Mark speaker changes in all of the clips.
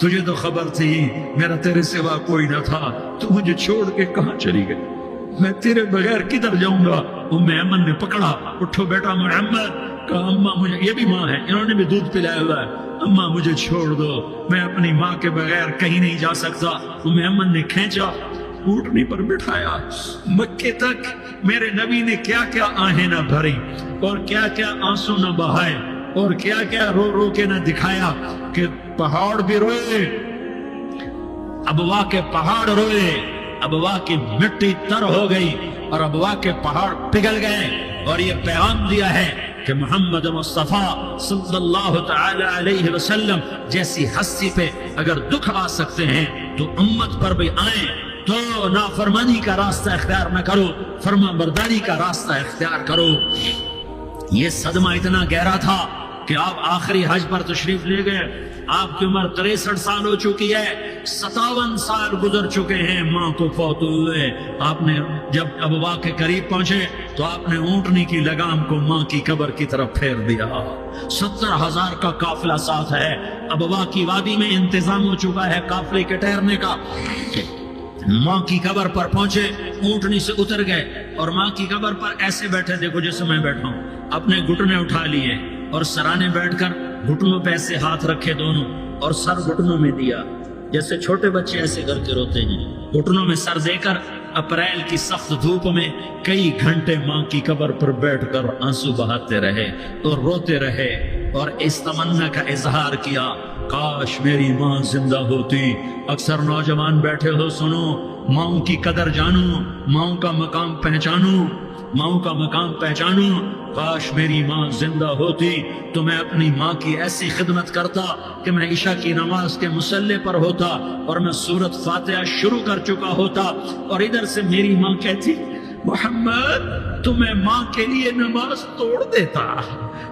Speaker 1: تجھے تو خبر تھی میرا تیرے سوا کوئی نہ تھا، تو مجھے چھوڑ کے کہاں چلی گئی؟ میں تیرے بغیر کدھر جاؤں گا؟ ام ایمن نے پکڑا، اٹھو بیٹا محمد، کہا اماں مجھے، یہ بھی ماں ہے، انہوں نے بھی دودھ پلایا ہوا ہے، اماں مجھے چھوڑ دو، میں اپنی ماں کے بغیر کہیں نہیں جا سکتا۔ ام ایمن نے کھینچا، اونٹنی پر بٹھایا، مکے تک میرے نبی نے کیا کیا آہیں نہ بھری اور کیا کیا آنسو نہ بہائے اور کیا کیا رو رو کے نہ دکھایا کہ پہاڑ بھی روئے، ابوا کے پہاڑ روئے، ابوا کی مٹی تر ہو گئی اور ابوا کے پہاڑ پگھل گئے، اور یہ پیغام دیا ہے کہ محمد مصطفیٰ صلی اللہ تعالی علیہ وسلم جیسی ہستی پہ اگر دکھ آ سکتے ہیں تو امت پر بھی آئیں، تو نافرمانی کا راستہ اختیار نہ کرو، فرما برداری کا راستہ اختیار کرو۔ یہ صدمہ اتنا گہرا تھا کہ آپ آخری حج پر تشریف لے گئے، آپ کی عمر 63 سال ہو چکی ہے، 57 سال گزر چکے ہیں ماں کو فوت ہوئے۔ آپ نے جب ابوا کے قریب پہنچے تو آپ نے اونٹنی کی لگام کو ماں کی قبر کی طرف پھیر دیا۔ 70,000 کا قافلہ ساتھ ہے، ابوا کی وادی میں انتظام ہو چکا ہے قافلے کے ٹھہرنے کا۔ ماں کی قبر پر پہنچے، اونٹنی سے اتر گئے اور ماں کی قبر پر ایسے بیٹھے، دیکھو جیسے میں بیٹھا ہوں، اپنے گھٹنے اٹھا لیے اور سرانے بیٹھ کر گھٹنوں پہ ایسے ہاتھ رکھے دونوں اور سر گھٹنوں میں دیا، جیسے چھوٹے بچے ایسے کر کے روتے ہیں، گھٹنوں میں سر دے کر اپریل کی سخت دھوپ میں کئی گھنٹے ماں کی قبر پر بیٹھ کر آنسو بہاتے رہے اور روتے رہے اور اس تمنا کا اظہار کیا، کاش میری ماں زندہ ہوتی۔ اکثر نوجوان بیٹھے ہو، سنو، ماں کی قدر جانو، ماں کا مقام پہچانو، ماں کا مقام پہچانو۔ کاش میری ماں زندہ ہوتی تو میں اپنی ماں کی ایسی خدمت کرتا کہ میں عشاء کی نماز کے مصلی پر ہوتا اور میں سورۃ فاتحہ شروع کر چکا ہوتا، اور ادھر سے میری ماں کہتی محمد تو میں ماں کے لیے نماز توڑ دیتا،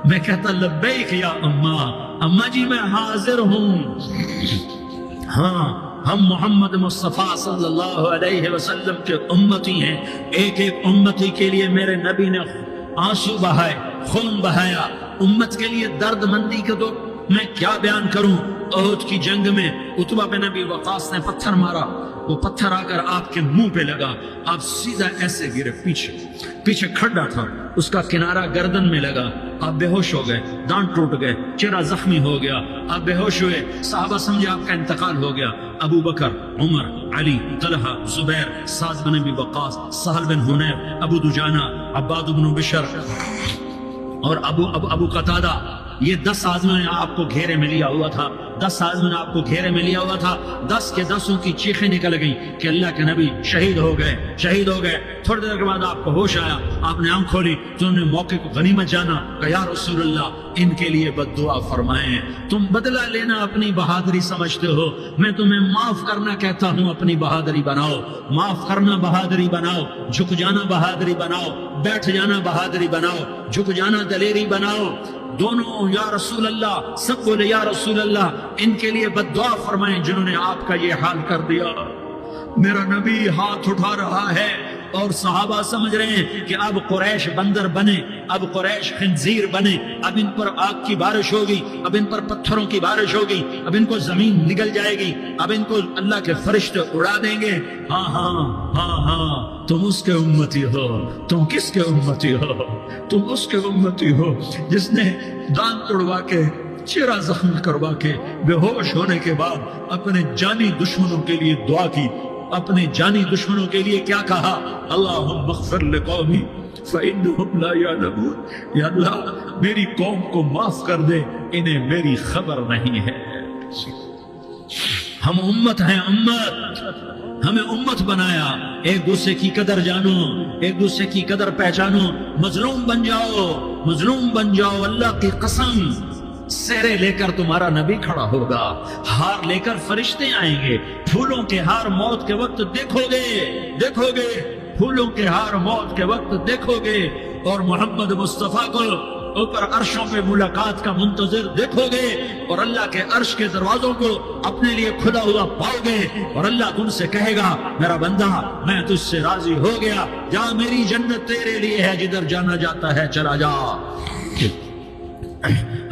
Speaker 1: میں کہتا لبیک یا اماں، اماں جی میں حاضر ہوں۔ ہاں، ہم محمد مصطفیٰ صلی اللہ علیہ وسلم کے امتی ہیں، ایک ایک امتی کے لیے میرے نبی نے آنسو بہائے، خون بہایا، امت کے لیے درد مندی کا تو میں کیا بیان کروں۔ احد کی جنگ میں عتبہ بن ابی وقاص نے پتھر مارا، وہ پتھر آ کر آپ کے منہ پہ لگا، آپ سیدھا ایسے گرے، پیچھے کھڈا تھا، اس کا کنارہ گردن میں لگا، آپ بے ہوش ہو گئے، دانت ٹوٹ گئے، چہرہ زخمی ہو گیا، آپ بے ہوش ہوئے، صحابہ سمجھے آپ کا انتقال ہو گیا۔ ابو بکر، عمر، علی، طلحہ، زبیر، سعد بن ابی وقاص، سہل بن حنیف، ابو دجانہ، عباد بن بشر اور ابو قتادہ، یہ 10 آدمیوں نے آپ کو گھیرے میں لیا ہوا تھا، 10 آدمیوں نے آپ کو گھیرے میں لیا ہوا تھا، 10 کے 10 کی چیخیں نکل گئیں کہ اللہ کے نبی شہید ہو گئے، شہید ہو گئے۔ تھوڑی دیر کے بعد آپ کو ہوش آیا، آپ نے آنکھ کھولی تو انہوں نے موقع کو غنیمت جانا کہ یا رسول اللہ ان کے لیے بد دعا فرمائیں، تم بدلہ لینا اپنی بہادری سمجھتے ہو، میں تمہیں معاف کرنا کہتا ہوں، اپنی بہادری بناؤ، معاف کرنا بہادری بناؤ، جھک جانا بہادری بناؤ، بیٹھ جانا بہادری بناؤ، جھک جانا دلیری بناؤ۔ دونوں یا رسول اللہ، سب بولے یا رسول اللہ، ان کے لیے بد دعا فرمائیں جنہوں نے آپ کا یہ حال کر دیا۔ میرا نبی ہاتھ اٹھا رہا ہے اور صحابہ سمجھ رہے ہیں کہ اب قریش بندر بنے، اب قریش خنزیر بنے، اب ان پر آگ کی بارش ہوگی، اب ان پر پتھروں کی بارش ہوگی، اب ان کو زمین نگل جائے گی، اب ان کو اللہ کے فرشتے اڑا دیں گے۔ ہاں ہاں ہاں ہاں، تم اس کے امتی ہو، تم کس کے امتی ہو؟ تم اس کے امتی ہو جس نے دانت توڑوا کے، چہرہ زخم کروا کے، بے ہوش ہونے کے بعد اپنے جانی دشمنوں کے لیے دعا کی، اپنے جانی دشمنوں کے لیے کیا کہا؟ اللہم اغفر لقومی فإنہم لا یعلمون، یا اللہ میری قوم کو معاف کر دے، انہیں میری خبر نہیں ہے۔ ہم امت ہیں، امت، ہمیں امت بنایا، ایک دوسرے کی قدر جانو، ایک دوسرے کی قدر پہچانو، مظلوم بن جاؤ، مظلوم بن جاؤ، اللہ کی قسم سہرے لے کر تمہارا نبی کھڑا ہوگا، ہار لے کر فرشتے آئیں گے، پھولوں کے ہار موت کے وقت دیکھو گے، پھولوں کے ہار موت کے وقت دیکھو گے، اور محمد مصطفیٰ کو اوپر عرشوں پہ ملاقات کا منتظر دیکھو گے، اور اللہ کے عرش کے دروازوں کو اپنے لیے کھلا ہوا پاؤ گے، اور اللہ تم سے کہے گا میرا بندہ میں تجھ سے راضی ہو گیا، جا میری جنت تیرے لیے ہے، جدھر جانا جاتا ہے چلا جا۔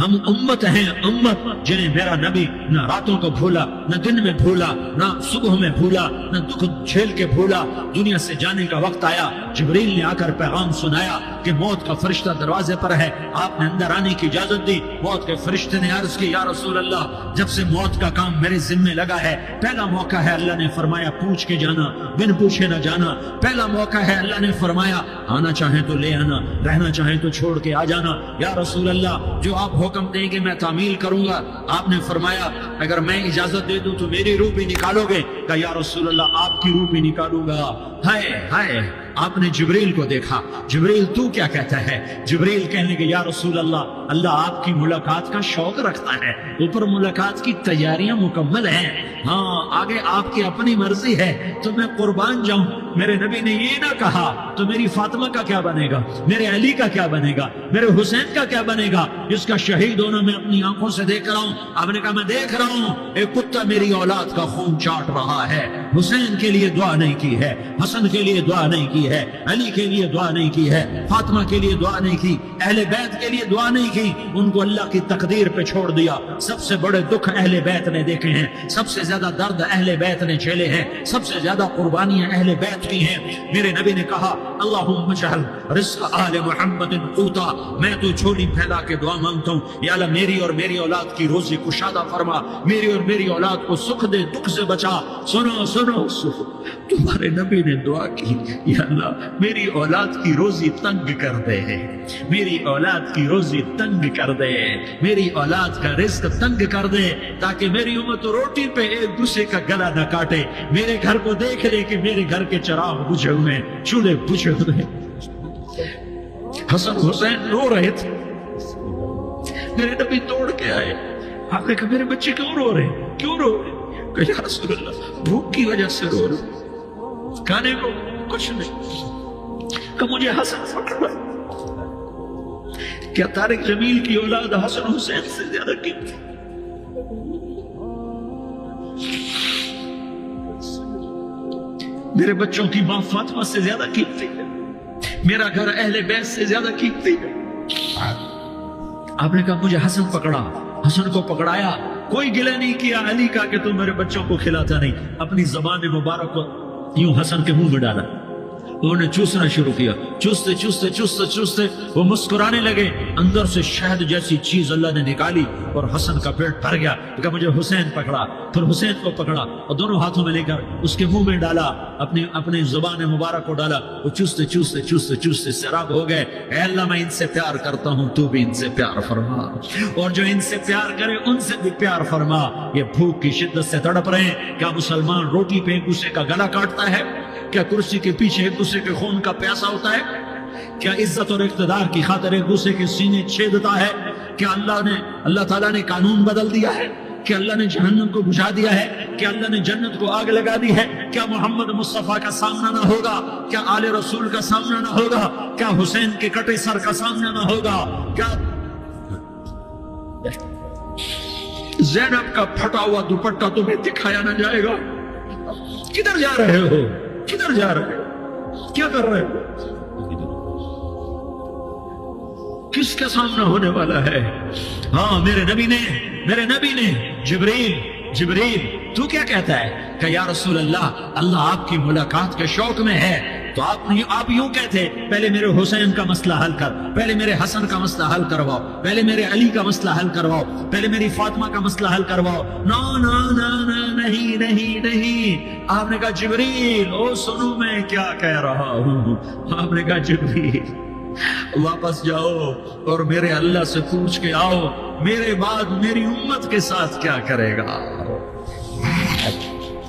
Speaker 1: ہم امت ہیں، امت جنہیں میرا نبی نہ راتوں کو بھولا، نہ دن میں بھولا، نہ صبح میں بھولا، نہ دکھ جھیل کے بھولا۔ دنیا سے جانے کا وقت آیا، جبریل نے آ کر پیغام سنایا کہ موت کا فرشتہ دروازے پر ہے، آپ نے اندر آنے کی اجازت دی۔ موت کے فرشتے نے عرض کی، یا رسول اللہ، جب سے موت کا کام میرے ذمے لگا ہے، پہلا موقع ہے، اللہ نے فرمایا پوچھ کے جانا، بن پوچھے نہ جانا۔ پہلا موقع ہے، اللہ نے فرمایا آنا چاہیں تو لے آنا، رہنا چاہیں تو چھوڑ کے آ جانا۔ یا رسول اللہ، جو آپ حکم دیں گے میں تعمیل کروں گا۔ آپ نے فرمایا اگر میں اجازت دے دوں تو میری روح بھی نکالو گے؟ کہا یا رسول اللہ، آپ کی روح بھی نکالوں گا۔ ہائے ہائے، آپ نے جبریل کو دیکھا، جبریل تو کیا کہتا ہے؟ جبریل کہنے کے یا رسول اللہ، اللہ آپ کی ملاقات کا شوق رکھتا ہے، اوپر ملاقات کی تیاریاں مکمل ہیں، ہاں آگے آپ کی اپنی مرضی ہے تو میں قربان جاؤں۔ میرے نبی نے یہ نہ کہا تو میری فاطمہ کا کیا بنے گا، میرے علی کا کیا بنے گا، میرے حسین کا کیا بنے گا، جس کا شہید ہونا میں اپنی آنکھوں سے دیکھ رہا ہوں۔ آپ نے کہا میں دیکھ رہا ہوں، ایک کتا میری اولاد کا خون چاٹ رہا ہے۔ حسین کے لیے دعا نہیں کی ہے، حسن کے لیے دعا نہیں کی ہے، علی کے لیے دعا نہیں کی ہے، فاطمہ کے لیے دعا نہیں کی، اہل بیت کے لیے دعا نہیں کی، ان کو اللہ کی تقدیر پہ چھوڑ دیا۔ سب سے بڑے دکھ اہل بیت نے دیکھے ہیں، سب سے زیادہ درد اہل بیت نے جھیلے ہیں، سب سے زیادہ قربانیاں اہل بیت کی ہیں۔ میرے نبی نے کہا اللہم اجعل رزق آل محمد قوتا، میں تو جھولی پھیلا کے دعا مانگتا ہوں، یا اللہ میری اور میری اولاد کی روزی کشادہ فرما، میری اور میری اولاد کو سکھ دے، دکھ سے بچا۔ سنو سنو، تمہارے نبی نے دعا کی، یا اللہ میری اولاد کی روزی تنگ کر دے، میری اولاد کی روزی تنگ کر دے، میری اولاد کا رزق تنگ کر دے، تاکہ میری امت روٹی پہ ایک دوسرے کا گلا نہ کاٹے، میرے گھر کو دیکھ لے کہ میرے گھر کے چراغ بجھے ہوئے، چولہے بجھے ہوئے۔ حسن حسین رو رہے تھے، میرے نبی توڑ کے آئے، آپ نے کہا میرے بچے کیوں رو رہے، کیوں رو رہے؟ کہ یا رسول اللہ بھوک کی وجہ سے رو رہے، کھانے کو کچھ نہیں، کہ مجھے حسن پکڑا۔ کیا طارق جمیل کی اولاد حسن حسین سے زیادہ قیمتی؟ میرے بچوں کی ماں فاطمہ سے زیادہ قیمتی ہے، میرا گھر اہل بیت سے زیادہ قیمتی ہے۔ آپ نے کہا مجھے حسن پکڑا، حسن کو پکڑایا، کوئی گلہ نہیں کیا علی کا کہ تم میرے بچوں کو کھلاتا نہیں، اپنی زبان مبارک کو یوں حسن کے منہ میں ڈالا، انہوں نے چوسنا شروع کیا، چوستے چوستے چوستے چوستے وہ مسکرانے لگے، اندر سے شہد جیسی چیز اللہ نے نکالی اور حسن کا پیٹ بھر گیا۔ کہ مجھے حسین پکڑا، پھر حسین کو پکڑا اور دونوں ہاتھوں میں لے کر اس کے منہ میں ڈالا، اپنی زبان مبارک کو ڈالا، وہ چوستے چوستے چوستے چوستے سیراب ہو گئے۔ اے اللہ میں ان سے پیار کرتا ہوں، تو بھی ان سے پیار فرما، اور جو ان سے پیار کرے ان سے بھی پیار فرما۔ یہ بھوک کی شدت سے تڑپ رہے ہیں، کیا مسلمان روٹی پہ ایک دوسرے کا گلا کاٹتا ہے؟ کیا کرسی کے پیچھے ایک دوسرے کے خون کا پیاسا ہوتا ہے؟ کیا عزت اور اقتدار کی خاطر ایک دوسرے کے سینے چھیدتا ہے؟ کیا اللہ تعالیٰ نے قانون بدل دیا ہے؟ کیا اللہ نے جہنم کو بجھا دیا ہے؟ کیا اللہ نے جنت کو آگ لگا دی ہے؟ کیا محمد مصطفیٰ کا سامنا نہ ہوگا؟ کیا آل رسول کا سامنا نہ ہوگا؟ کیا حسین کے کٹے سر کا سامنا نہ ہوگا؟ کیا زینب کا پھٹا ہوا دوپٹہ تمہیں دکھایا نہ جائے گا؟ کدھر جا رہے ہو؟ کدھر جا رہے ہو؟ کیا کر رہے ہو؟ کس کا سامنا ہونے والا ہے؟ ہاں میرے نبی نے جبریل تو کیا کہتا ہے کہ یا رسول اللہ آپ کی ملاقات کے شوق میں ہے، تو آپ یوں کہتے پہلے میرے حسین کا مسئلہ حل کر، پہلے میرے حسن کا مسئلہ حل کرواؤ، پہلے میرے علی کا مسئلہ حل کرواؤ، پہلے میری فاطمہ کا مسئلہ حل کرواؤ۔ نہیں، آپ نے کہا جبریل او سنو میں کیا کہہ رہا ہوں۔ آپ نے کہا جبریل واپس جاؤ اور میرے اللہ سے پوچھ کے آؤ میرے بعد میری امت کے ساتھ کیا کرے گا،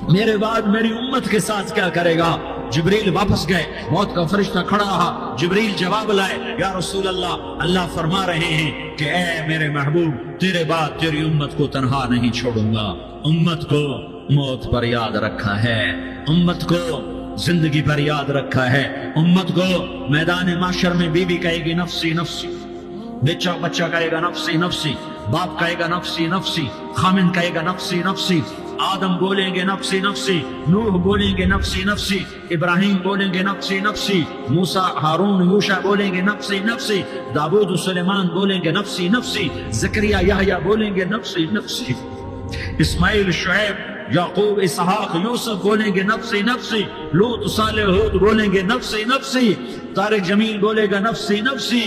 Speaker 1: میرے بعد میری امت کے ساتھ کیا کرے گا۔ جبریل واپس گئے، موت کا فرشتہ کھڑا رہا، جبریل جواب لائے، یا رسول اللہ فرما رہے ہیں کہ اے میرے محبوب تیرے بعد تیری امت کو تنہا نہیں چھوڑوں گا، امت کو موت پر یاد رکھا ہے، امت کو زندگی پر یاد رکھا ہے، امت کو میدان معاشر میں بیوی کہے گی نفسی نفسی، بچہ کہے گا نفسی نفسی، باپ کہے گا نفسی نفسی، خامن کہے گا نفسی نفسی، آدم بولیں گے نفسی نفسی، نوح بولیں گے نفسی نفسی، ابراہیم بولیں گے نفسی نفسی، موسیٰ ہارون یوشع بولیں گے نفسی نفسی، داؤد و سلیمان بولیں گے نفسی نفسی، زکریا یحییٰ بولیں گے نفسی نفسی، اسماعیل شعیب یعقوب اسحاق یوسف بولیں گے نفسی نفسی، لوط صالح ہود بولیں گے نفسی نفسی، طارق جمیل بولے گا نفسی نفسی،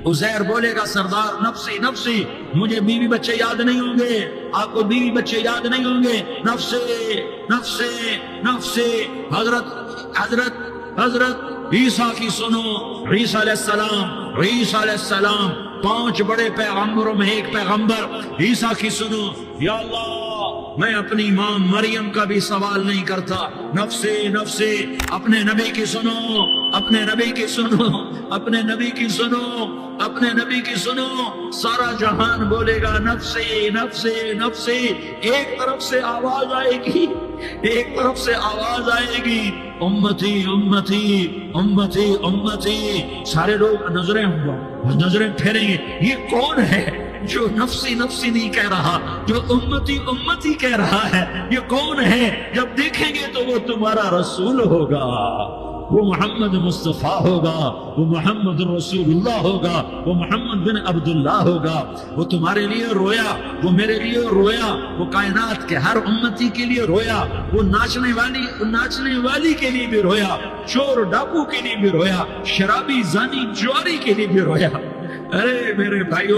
Speaker 1: عزیر بولے گا سردار نفسی نفسی، مجھے بیوی بچے یاد نہیں ہوں گے، آپ کو بیوی بچے یاد نہیں ہوں گے، نفسی نفسی نفسی۔ حضرت عیسیٰ کی سنو، عیسیٰ علیہ السلام 5 بڑے پیغمبروں میں ایک پیغمبر عیسیٰ کی سنو۔ یا اللہ میں اپنی ماں مریم کا بھی سوال نہیں کرتا، نفسی نفسی، اپنے نبی کی سنو، اپنے نبی کی سنو، اپنے نبی کی سنو، اپنے نبی کی سنو۔ سارا جہان بولے گا نفسی نفسی نفسی، ایک طرف سے آواز آئے گی، ایک طرف سے آواز آئے گی، امتی امتی امتی امتی۔ سارے لوگ نظریں پھیریں گے، یہ کون ہے جو نفسی نفسی نہیں کہہ رہا، جو امتی امتی کہہ رہا ہے؟ یہ کون ہے؟ جب دیکھیں گے تو وہ تمہارا رسول ہوگا، وہ محمد مصطفیٰ ہوگا، وہ محمد رسول اللہ ہوگا، وہ محمد بن عبداللہ ہوگا۔ وہ تمہارے لیے رویا، وہ میرے لیے رویا، وہ کائنات کے ہر امتی کے لیے رویا، وہ ناچنے والی کے لیے بھی رویا، چور ڈاکو کے لیے بھی رویا، شرابی زانی جواری کے لیے بھی رویا۔ ارے میرے بھائیو،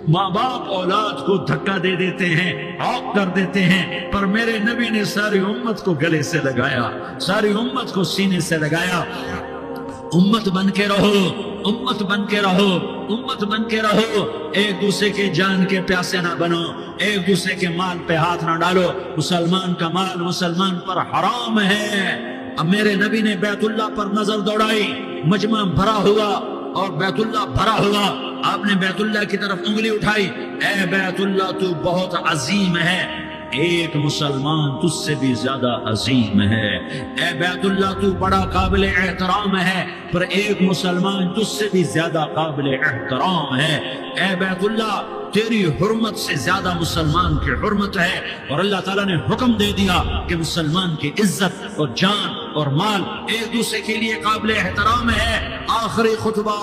Speaker 1: ماں باپ اولاد کو دھکا دے دیتے ہیں، عاق کر دیتے ہیں، پر میرے نبی نے ساری امت کو گلے سے لگایا، ساری امت کو سینے سے لگایا۔ امت بن کے رہو، امت بن کے رہو، امت بن کے رہو، ایک دوسرے کے جان کے پیاسے نہ بنو، ایک دوسرے کے مال پہ ہاتھ نہ ڈالو۔ مسلمان کا مال مسلمان پر حرام ہے۔ اب میرے نبی نے بیت اللہ پر نظر دوڑائی، مجمع بھرا ہوا اور بیت اللہ بھرا ہوا، آپ نے بیت اللہ کی طرف انگلی اٹھائی، اے بیت اللہ تو بہت عظیم ہے، ایک مسلمان تجھ سے بھی زیادہ عظیم ہے، اے بیت اللہ تو بڑا قابل احترام ہے، پر ایک مسلمان تجھ سے بھی زیادہ قابل احترام ہے، اے بیت اللہ تیری حرمت سے زیادہ مسلمان کی حرمت ہے۔ اور اللہ تعالیٰ نے حکم دے دیا کہ مسلمان کی عزت اور جان اور مال ایک دوسرے کے لیے قابل احترام ہے۔ آخری خطبہ،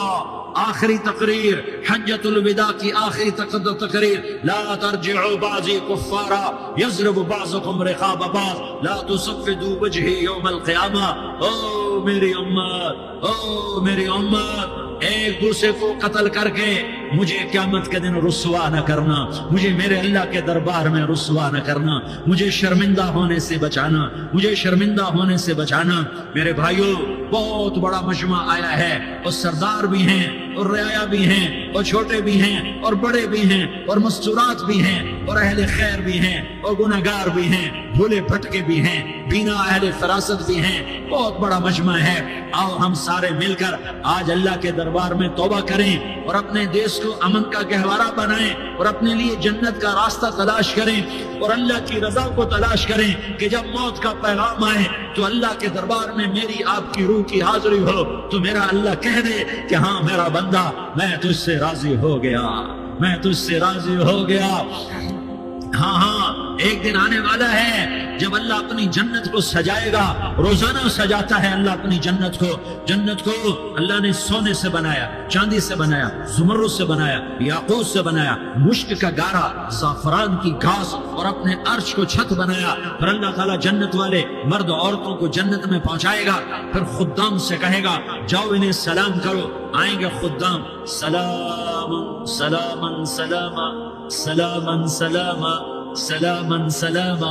Speaker 1: آخری تقریر، حجۃ الوداع کی آخری تقریر، لا ترجعوا بعضی کفارا یضرب بعضکم رقاب بعض لا تصفدوا وجہی یوم القیامہ۔ او میری امت، او میری امت، ایک دوسرے کو قتل کر کے مجھے قیامت کے دن رسوا نہ کرنا، مجھے میرے اللہ کے دربار میں رسوا نہ کرنا، مجھے شرمندہ ہونے سے بچانا، مجھے شرمندہ ہونے سے بچانا۔ میرے بھائیوں، بہت بڑا مجمع آیا ہے، اور سردار بھی ہیں اور رعایا بھی ہیں اور چھوٹے بھی ہیں اور بڑے بھی ہیں اور مستورات بھی ہیں اور اہل خیر بھی ہیں اور گناہگار بھی ہیں، بھولے بھٹکے بھی ہیں، بینا اہل فراست بھی ہیں۔ بہت بڑا مجمع ہے، آؤ ہم سارے مل کر آج اللہ کے دربار میں توبہ کریں اور اپنے دیش کو امن کا گہوارہ بنائیں اور اپنے لیے جنت کا راستہ تلاش کریں اور اللہ کی رضا کو تلاش کریں کہ جب موت کا پیغام آئے تو اللہ کے دربار میں میری آپ کی روح کی حاضری ہو تو میرا اللہ کہہ دے کہ ہاں میرا بندہ، میں تجھ سے راضی ہو گیا، میں تجھ سے راضی ہو گیا۔ ہاں ہاں، ایک دن آنے والا ہے جب اللہ اپنی جنت کو سجائے گا، روزانہ سجاتا ہے اللہ اپنی جنت کو۔ جنت کو اللہ نے سونے سے بنایا، چاندی سے بنایا، زمرد سے بنایا، یاقوت سے بنایا، مشک کا گارا، زعفران کی گھاس اور اپنے عرش کو چھت بنایا۔ پھر اللہ تعالیٰ جنت والے مرد عورتوں کو جنت میں پہنچائے گا، پھر خدام سے کہے گا جاؤ انہیں سلام کرو۔ آئیں گے خدام، سلام سلام سلام سلام سلام سلام سلام۔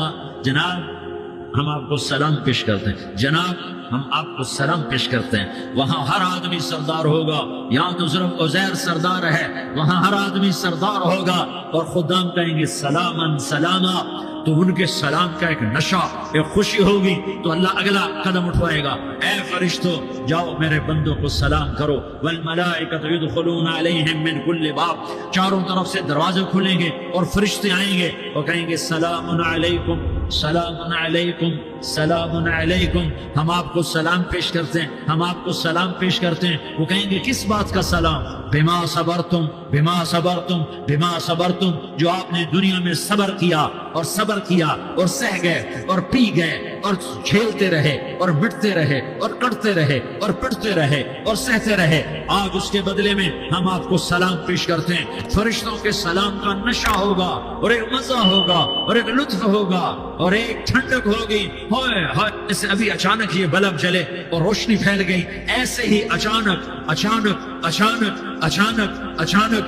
Speaker 1: جناب ہم آپ کو سلام پیش کرتے ہیں، جناب ہم آپ کو سلام پیش کرتے ہیں۔ وہاں ہر آدمی سردار ہوگا، یہاں تو صرف عزیر سردار ہے، وہاں ہر آدمی سردار ہوگا اور خدام کہیں گے سلام سلاما۔ تو ان کے سلام کا ایک نشہ، ایک خوشی ہوگی، تو اللہ اگلا قدم اٹھوائے گا، اے فرشتوں جاؤ میرے بندوں کو سلام کرو۔ والملائکۃ یدخلون علیہم من کل باب، چاروں طرف سے دروازے کھلیں گے اور فرشتے آئیں گے اور کہیں گے سلام علیکم سلام علیکم سلام علیکم۔ ہم آپ کو سلام پیش کرتے ہیں، ہم آپ کو سلام پیش کرتے ہیں۔ وہ کہیں گے کس بات کا سلام؟ بما صبرتم بما صبرتم بما صبرتم، جو آپ نے دنیا میں صبر کیا، اور صبر کیا اور سہ گئے اور پی گئے اور جھیلتے رہے اور مٹتے رہے اور کٹتے رہے اور پٹتے رہے اور سہتے رہے، آج اس کے بدلے میں ہم آپ کو سلام پیش کرتے ہیں۔ فرشتوں کے سلام کا نشہ ہوگا اور ایک مزہ ہوگا اور ایک لطف ہوگا اور ایک ٹھنڈک ہوگی۔ ہائے ہائے، جیسے ابھی اچانک یہ بلب جلے اور روشنی پھیل گئی، ایسے ہی اچانک اچانک اچانک اچانک اچانک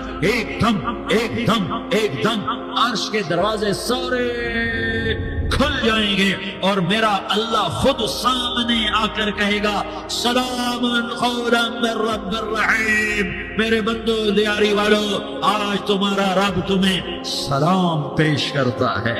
Speaker 1: ایک دم عرش کے دروازے سارے کھل جائیں گے اور میرا اللہ خود سامنے آ کر کہے گا سلام قولا من رب الرحیم۔ میرے بندو دیاری والو، آج تمہارا رب تمہیں سلام پیش کرتا ہے،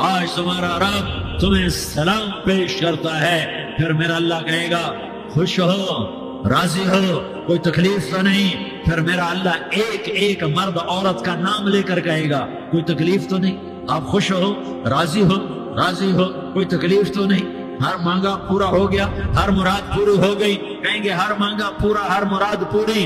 Speaker 1: آج تمہارا رب تمہیں سلام پیش کرتا ہے۔ پھر میرا اللہ کہے گا خوش ہو، راضی ہو، کوئی تکلیف تو نہیں؟ پھر میرا اللہ ایک ایک مرد عورت کا نام لے کر کہے گا کوئی تکلیف تو نہیں؟ آپ خوش ہو، راضی ہو، راضی ہو، کوئی تکلیف تو نہیں؟ ہر مانگا پورا ہو گیا، ہر مراد پوری ہو گئی، کہیں گے ہر مانگا پورا، ہر مراد پوری۔